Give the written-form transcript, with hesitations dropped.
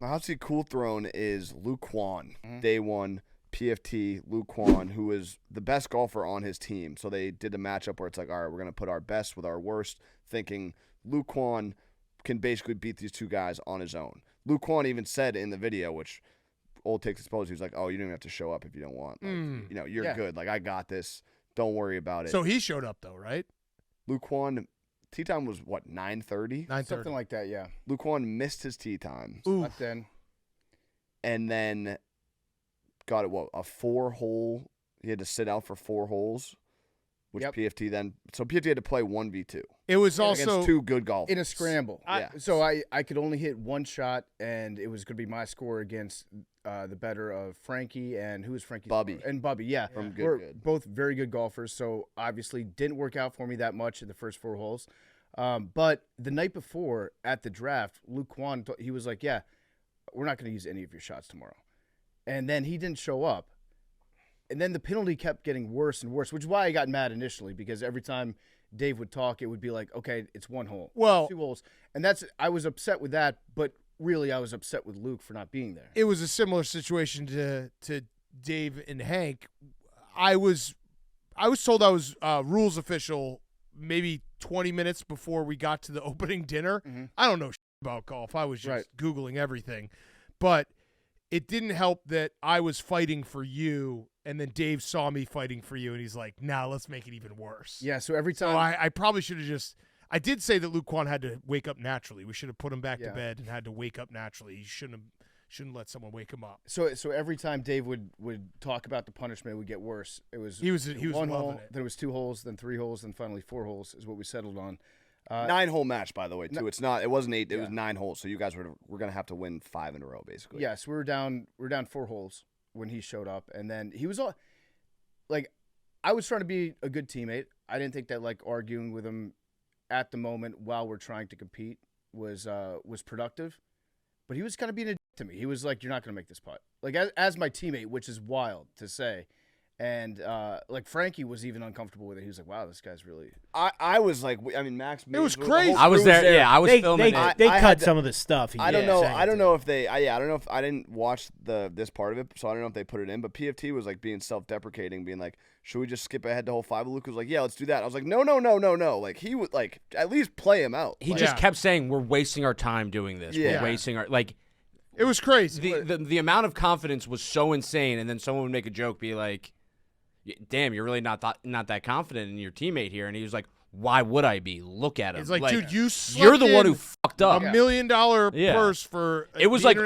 My hot seat cool throne is Luke Kwon. Day one, PFT, Luke Kwon, who is the best golfer on his team. So they did a matchup where it's like, all right, we're going to put our best with our worst, thinking Luke Kwon can basically beat these two guys on his own. Luke Kwon even said in the video, which old takes exposed, he was like, oh, you don't even have to show up if you don't want. Like, you're good. Like, I got this. Don't worry about it. So he showed up, though, right? Luke Kwon, tee time was, what, 9:30? 9:30. Something like that, yeah. Luke Kwon missed his tee time. Left then. And then got it, a 4-hole. He had to sit out for 4 holes, which PFT then. So PFT had to play 1v2. It was against also 2 good golfers. In a scramble. So I could only hit one shot, and it was going to be my score against the better of Frankie and who was Frankie's Bubby. score? And Bubby, yeah. From We're good. both very good golfers, so obviously didn't work out for me that much in the first 4 holes. But the night before at the draft, Luke Kwon, he was like, yeah, we're not going to use any of your shots tomorrow. And then he didn't show up. And then the penalty kept getting worse and worse, which is why I got mad initially, because every time Dave would talk, it would be like, okay, it's 1 hole, Well, 2 holes. And I was upset with that, but really I was upset with Luke for not being there. it was a similar situation to Dave and Hank. I was told I was rules official maybe 20 minutes before we got to the opening dinner. I don't know about golf. I was just Googling everything. But it didn't help that I was fighting for you, and then Dave saw me fighting for you, and he's like, nah, let's make it even worse. Yeah, so every time. So I probably should have just – I did say that Luke Kwon had to wake up naturally. We should have put him back to bed and had to wake up naturally. He shouldn't let someone wake him up. So every time Dave would talk about the punishment, it would get worse. He was 1 loving hole, it. Then it was 2 holes, then 3 holes, then finally 4 holes is what we settled on. 9-hole match, by the way, too. It wasn't 8. It was 9 holes. So you guys were going to have to win 5 in a row, basically. Yes, we were down 4 holes when he showed up, and then he was all like, I was trying to be a good teammate. I didn't think that like arguing with him at the moment while we're trying to compete was productive, but he was kind of being a dick to me. He was like, "You're not going to make this putt," like as my teammate, which is wild to say. And like Frankie was even uncomfortable with it. He was like, "Wow, this guy's really." I was like, I mean, Max. It was crazy. I was there. Yeah, I was filming it. They cut some of the stuff. I don't know. I don't know if they. I don't know if I didn't watch this part of it, so I don't know if they put it in. But PFT was like being self-deprecating, being like, "Should we just skip ahead to hole 5?" Luke was like, "Yeah, let's do that." I was like, "No." Like he would like at least play him out. He just kept saying, "We're wasting our time doing this. We're wasting our like." It was crazy. The amount of confidence was so insane, and then someone would make a joke, be like, damn, you're really not that confident in your teammate here. And he was like, why would I be? Look at him. It's like, dude, you're the one who fucked up. $1 million purse for it was like